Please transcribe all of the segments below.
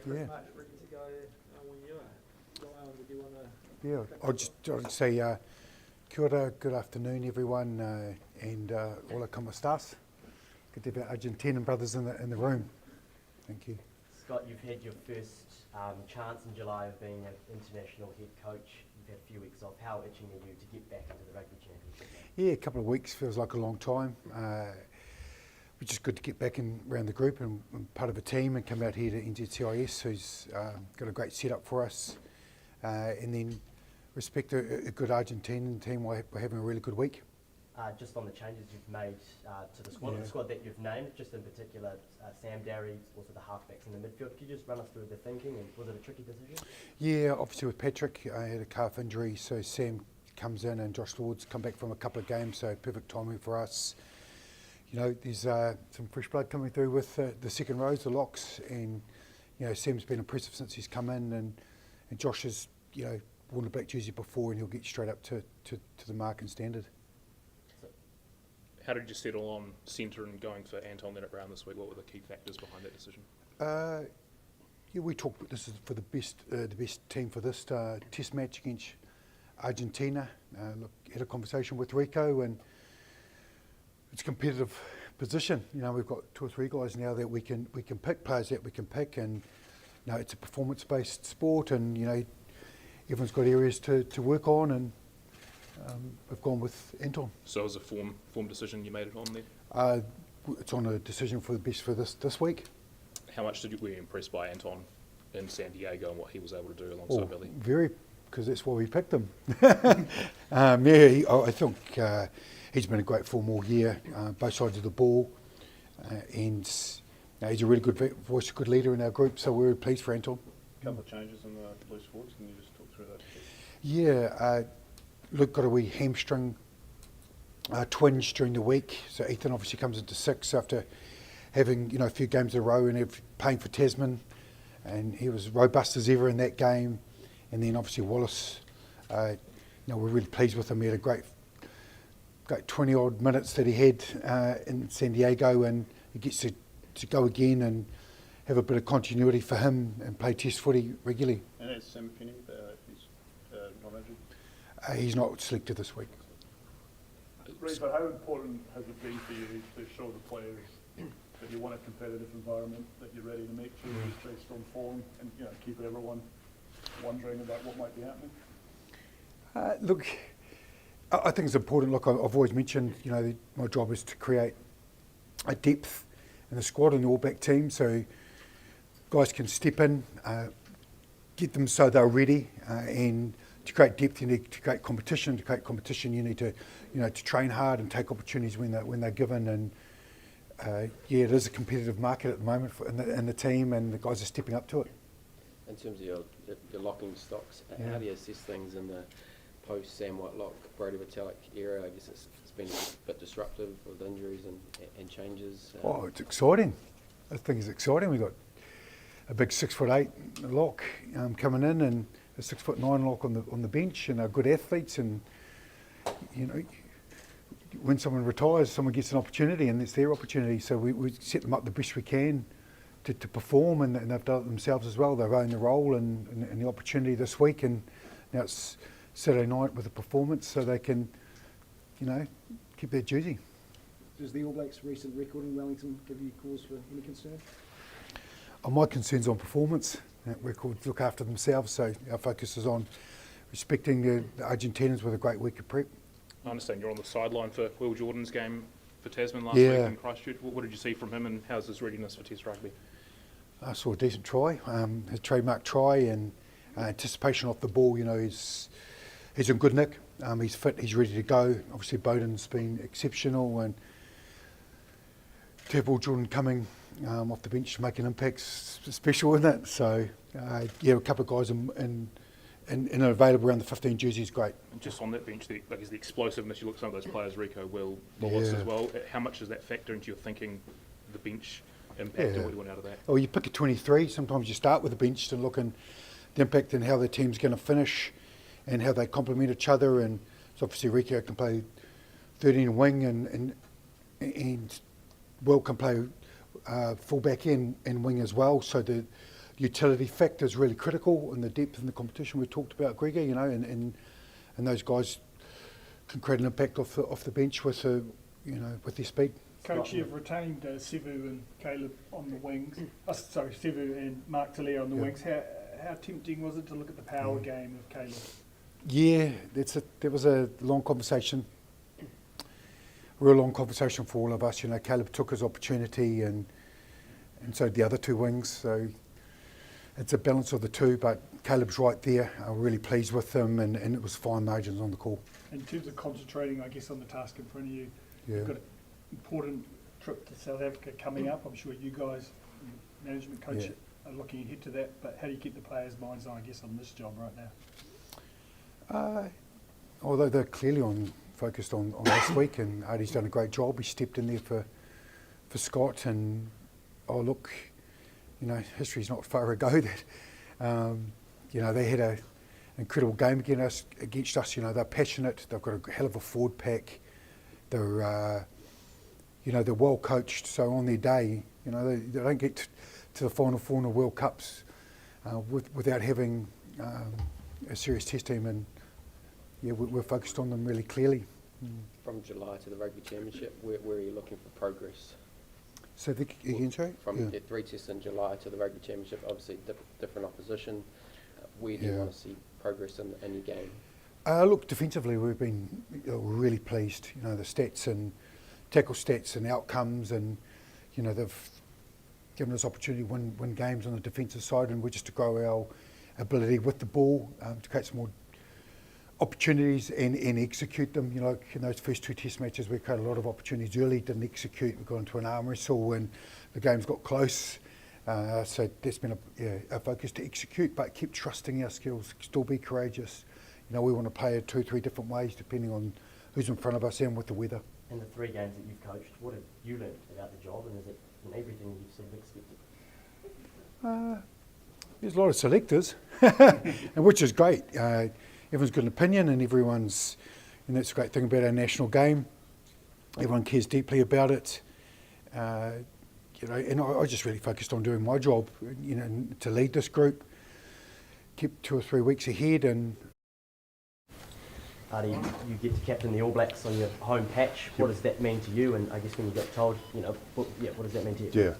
pretty Yeah. much ready to go when you are. Joanne, did you want to? Yeah, I'd say kia ora, good afternoon everyone, and all our kama stars. Good to have our Argentinian brothers in the room. Thank you. Scott, you've had your first chance in July of being an international head coach. You've had a few weeks off. How itching are you to get back into the Rugby Championship? Yeah, a couple of weeks feels like a long time, which is good to get back around the group and part of a team and come out here to NZCIS, who's got a great setup for us. And then respect a good Argentinian team. We're having a really good week. Just on the changes you've made to the squad that you've named, just in particular Sam Darry, also the halfbacks in the midfield. Could you just run us through the thinking, and was it a tricky decision? Yeah, obviously with Patrick, I had a calf injury, so Sam comes in and Josh Lord's come back from a couple of games, so perfect timing for us. You know, there's some fresh blood coming through with the second rows, the locks, and you know Sam's been impressive since he's come in, and Josh has worn the black jersey before, and he'll get straight up to the mark and standard. How did you settle on centre and going for Anton Leonard-Brown this week? What were the key factors behind that decision? Yeah, we talked. This is for the best team for this Test match against Argentina. Look, had a conversation with Rico, and it's a competitive position. You know, we've got 2 or 3 guys now that we can pick, players that we can pick, and you know, it's a performance-based sport, and you know, everyone's got areas to work on, and we've gone with Anton. So it was a form decision you made it on there? It's on a decision for the best for this week. How much were you impressed by Anton in San Diego and what he was able to do alongside Billy? Very, because that's why we picked him. I think he's been a great form all year, both sides of the ball, and he's a really good voice, a good leader in our group, so we're pleased for Anton. A couple of changes in the loose forwards, can you just talk through that? Yeah, Luke got a wee hamstring twinge during the week, so Ethan obviously comes into 6 after having a few games in a row and playing for Tasman, and he was robust as ever in that game. And then obviously Wallace, we're really pleased with him. He had a great 20 odd minutes that he had in San Diego, and he gets to go again and have a bit of continuity for him and play Test footy regularly. And that's Sam Penny, he's not injured? He's not selected this week. Ray, but how important has it been for you to show the players that you want a competitive environment, that you're ready to make changes based on form, and keep everyone wondering about what might be happening? Look, I think it's important. Look, I've always mentioned, my job is to create a depth in the squad and the All Black team, so guys can step in, get them so they're ready, and to create depth, you need to create competition. To create competition, you need to, to train hard and take opportunities when they're given. And it is a competitive market at the moment in the team, and the guys are stepping up to it. In terms of your locking stocks, how do you assess things in the post-Sam Whitelock, Brody Vitalik era? I guess it's been a bit disruptive with injuries and changes. It's exciting. I think it's exciting. We've got a big 6'8" lock coming in, and a 6'9" lock on the bench, and are good athletes. And when someone retires, someone gets an opportunity, and it's their opportunity. So we set them up the best we can to perform, and they've done it themselves as well. They've owned the role and the opportunity this week, and now it's Saturday night with a performance, so they can, keep their jersey. Does the All Blacks' recent record in Wellington give you cause for any concern? My concern's on performance. That records look after themselves, so our focus is on respecting the Argentinians with a great week of prep. I understand you're on the sideline for Will Jordan's game for Tasman last week in Christchurch. What did you see from him, and how's his readiness for Test rugby? I saw a decent try, his trademark try, and anticipation off the ball. He's in good nick. He's fit. He's ready to go. Obviously, Bowden's been exceptional, and to have Will Jordan coming off the bench to make an impact special in it. So, a couple of guys in available around the 15 jerseys, great. And just on that bench, the explosiveness, you look at some of those players, Rico, Will, Wallace as well. How much does that factor into your thinking, the bench impact, and what do you want out of that? Well, you pick a 23. Sometimes you start with the bench to look and the impact and how the team's going to finish and how they complement each other. And so obviously Rico can play 13 wing, and Will can play fullback and wing as well. So utility factor is really critical, and the depth in the competition we talked about, Gregor, and those guys can create an impact off the bench with with their speed. Coach, you've retained Sevu and Caleb on the wings. Sevu and Mark Talia on the wings. How tempting was it to look at the power game of Caleb? Yeah, there was a long conversation, real long conversation for all of us. Caleb took his opportunity, and so did the other two wings. So it's a balance of the two, but Caleb's right there. I'm really pleased with him, and it was fine margins on the call. In terms of concentrating, I guess, on the task in front of you, Yeah. you've got an important trip to South Africa coming up. I'm sure you guys, management coach, are looking ahead to that. But how do you keep the players' minds on, I guess, on this job right now? Although they're clearly focused on last week, and Artie's done a great job. He stepped in there for Scott, and history's not far ago that they had an incredible game against us. They're passionate. They've got a hell of a forward pack. They're they're well coached. So on their day, they don't get to the final four in the World Cups without having a serious test team, and we're focused on them really clearly. From July to the Rugby Championship, where are you looking for progress? So again, sorry? From 3 tests in July to the Rugby Championship, obviously different opposition. Where do you want to see progress in your game? Look, defensively we've been really pleased. The stats and tackle stats and outcomes, and they've given us opportunity to win games on the defensive side, and we're just to grow our ability with the ball to create some more opportunities and execute them. In those first two test matches we created a lot of opportunities early, didn't execute. We got into an arm wrestle and the games got close. So that's been a focus to execute, but keep trusting our skills, still be courageous. We want to play it 2-3 different ways depending on who's in front of us and with the weather. In the 3 games that you've coached, what have you learned about the job, and is it everything you've sort of expected? There's a lot of selectors, and which is great. Everyone's got an opinion, and everyone's, and that's a great thing about our national game. Everyone cares deeply about it. And I just really focused on doing my job, to lead this group, keep 2 or 3 weeks ahead, and Artie, you get to captain the All Blacks on your home patch. What does that mean to you? And I guess when you get told, what does that mean to you? Yeah,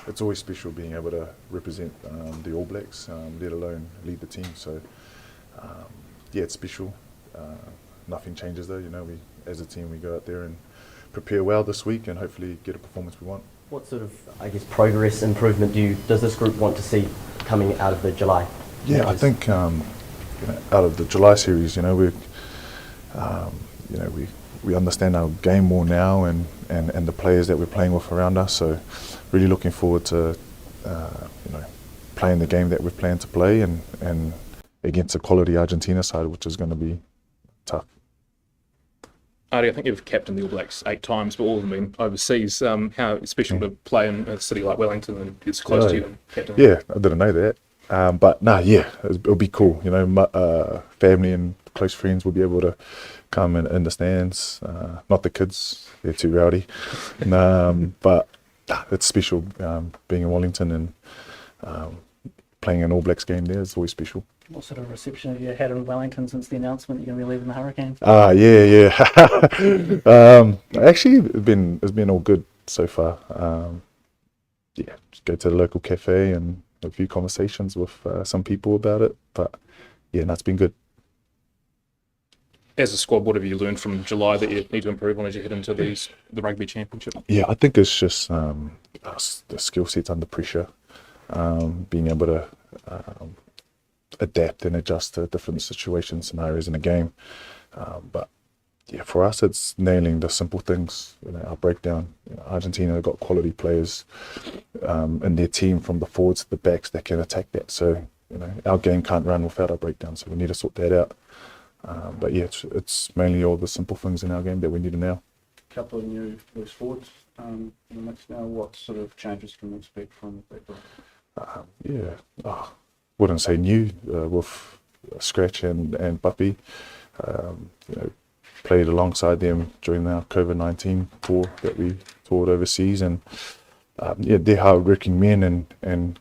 it's always special being able to represent the All Blacks, let alone lead the team. So, it's special. Nothing changes though. We, as a team, we go out there and prepare well this week and hopefully get a performance we want. What sort of, progress, improvement does this group want to see coming out of the July? Yeah, I think out of the July series, we understand our game more now and the players that we're playing with around us. So really looking forward to playing the game that we've planned to play and against a quality Argentina side, which is going to be tough. Artie, I think you've captained the All Blacks 8 times, but all of them been overseas. How special to play in a city like Wellington and it's close to you and captain? Yeah, I didn't know that. It'll be cool. Family and close friends will be able to come in the stands. Not the kids; they're too rowdy. It's special being in Wellington and playing an All Blacks game there. It's always special. What sort of reception have you had in Wellington since the announcement you're going to be leaving the Hurricanes? Actually, it's been all good so far. Just go to the local cafe and a few conversations with some people about it. But it's been good. As a squad, what have you learned from July that you need to improve on as you head into the Rugby Championship? Yeah, I think it's just the skill sets under pressure, being able to adapt and adjust to different situations, scenarios in a game. For us, it's nailing the simple things. Our breakdown. Argentina have got quality players in their team, from the forwards to the backs, that can attack that. So our game can't run without our breakdown. So we need to sort that out. It's mainly all the simple things in our game that we need to nail. A couple of new loose forwards in the mix now. What sort of changes can we expect from that group? Wouldn't say new with Scratch and Puppy. Played alongside them during our COVID-19 tour that we toured overseas, and they're hard-working men, and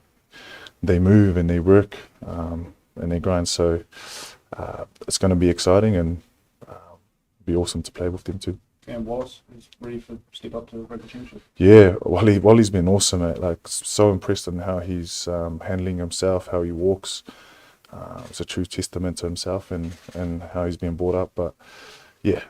they move and they work and they grind. So it's going to be exciting and be awesome to play with them too. And Wallace is ready for step up to the Rugby Championship. Yeah, Wally's been awesome, mate. Like, so impressed in how he's handling himself, how he walks. It's a true testament to himself and how he's been brought up. But yeah,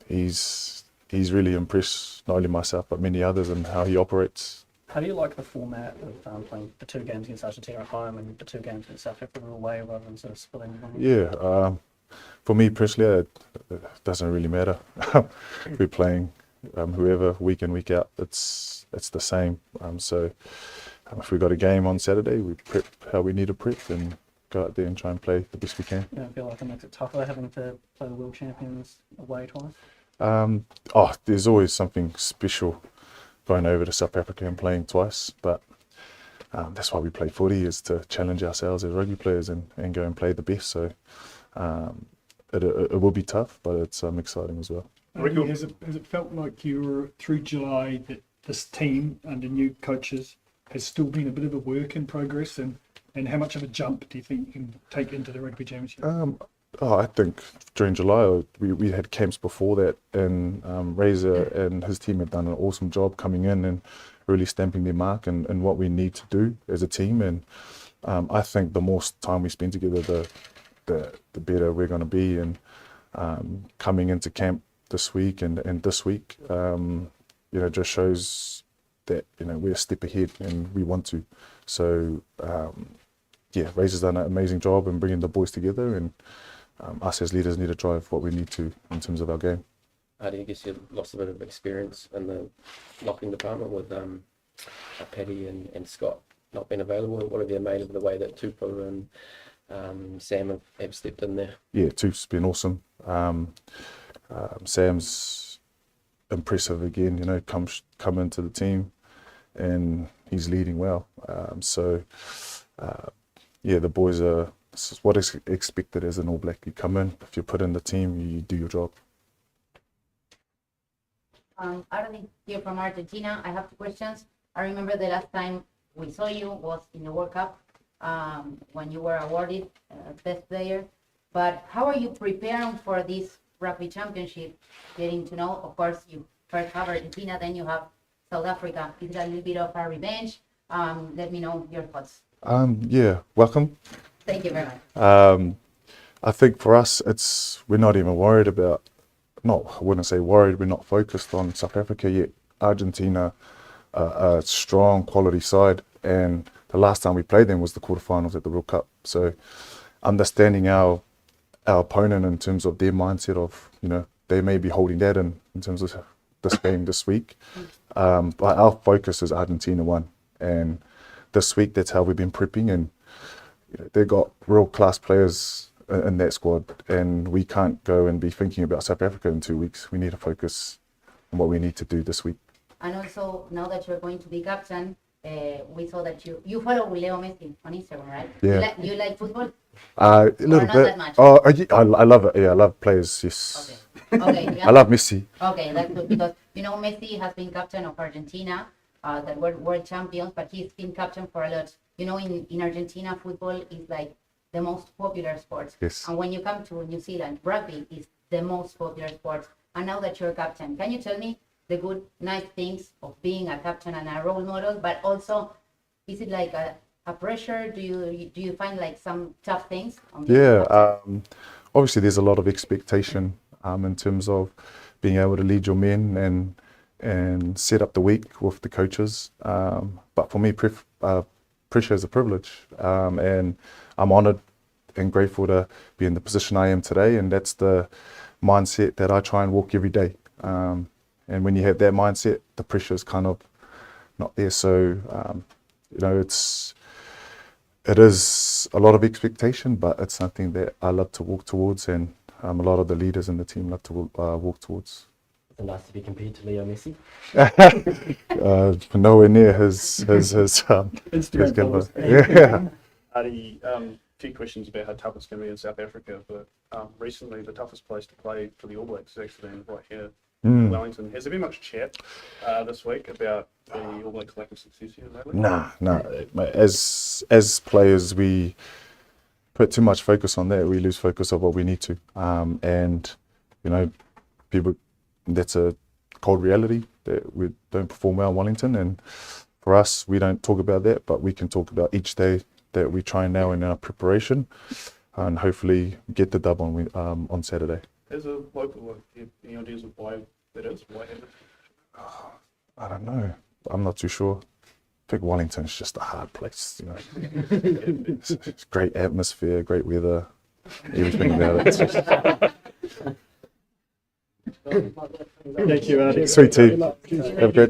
he's really impressed not only myself but many others and how he operates. How do you like the format of playing the 2 games against Argentina at home and the 2 games against South Africa away rather than sort of splitting them? Yeah, for me personally, it doesn't really matter. We're playing whoever week in, week out. It's the same. So if we got a game on Saturday, we prep how we need to prep and go out there and try and play the best we can. You don't feel like it makes it tougher having to play the world champions away twice? There's always something special going over to South Africa and playing twice, but that's why we play footy, is to challenge ourselves as rugby players and go and play the best. So it will be tough, but it's exciting as well. Has it felt like you were through July that this team under new coaches has still been a bit of a work in progress, and how much of a jump do you think you can take into the Rugby Championship? I think during July we had camps before that, and Razor and his team have done an awesome job coming in and really stamping their mark and what we need to do as a team. And I think the more time we spend together, the better we're going to be. And coming into camp this week and this week, just shows that we're a step ahead and we want to. So Razor's done an amazing job in bringing the boys together, and us as leaders need to drive what we need to in terms of our game. I guess you lost a bit of experience in the locking department with Paddy and Scott not being available. What have you made of the way that Tupu and Sam have stepped in there? Yeah, Tupu's been awesome. Sam's impressive again, come into the team and he's leading well. The boys are, this is what is expected as an All Black. You come in, if you put in the team, you do your job. Arnie here from Argentina. I have 2 questions. I remember the last time we saw you was in the World Cup when you were awarded best player. But how are you preparing for this Rugby Championship? Getting to know, of course, you first have Argentina, then you have South Africa. Is it a little bit of a revenge? Let me know your thoughts. Welcome. Thank you very much. I think for us, we're not even worried about, I wouldn't say worried, we're not focused on South Africa yet. Argentina, a strong quality side, and the last time we played them was the quarterfinals at the World Cup. So understanding our opponent in terms of their mindset of, they may be holding that in terms of this game this week. But our focus is Argentina 1. And this week, that's how we've been prepping, and they've got real class players in that squad, and we can't go and be thinking about South Africa in 2 weeks. We need to focus on what we need to do this week. And also, now that you're going to be captain, we saw that you follow Leo Messi on Instagram, right? Yeah. You like football? A little not bit. That much? Oh, I love it. Yeah, I love players. Yes. Okay. Yeah. I love Messi. Okay, that's good, because Messi has been captain of Argentina, that were world champions, but he's been captain for a lot. In Argentina, football is like the most popular sport. Yes. And when you come to New Zealand, rugby is the most popular sport. And now that you're captain, can you tell me the good, nice things of being a captain and a role model? But also, is it like a pressure? Do you find like some tough things? Obviously there's a lot of expectation in terms of being able to lead your men and set up the week with the coaches. But for me, pressure is a privilege, and I'm honoured and grateful to be in the position I am today, and that's the mindset that I try and walk every day. And when you have that mindset, the pressure is kind of not there. So, it is a lot of expectation, but it's something that I love to walk towards, and a lot of the leaders in the team love to walk towards. Is it nice to be compared to Leo Messi? Nowhere near his caliber. Yeah. A few questions about how tough it's going to be in South Africa, but recently the toughest place to play for the All Blacks has actually been right here Mm. Wellington. Has there been much chat this week about the All Blacks' lack of success here lately? Nah. As players, we put too much focus on that. We lose focus of what we need to. And you know, people, that's a cold reality that we don't perform well in Wellington. And for us, we don't talk about that, but we can talk about each day that we try now in our preparation, and hopefully get the dub on Saturday. As a local, any ideas of why that is? Why have it? I don't know. I'm not too sure. I think Wellington's just a hard place, you know. It's great atmosphere, great weather, everything about it. It's just Thank you, Artie. sweet tea. Have a great day.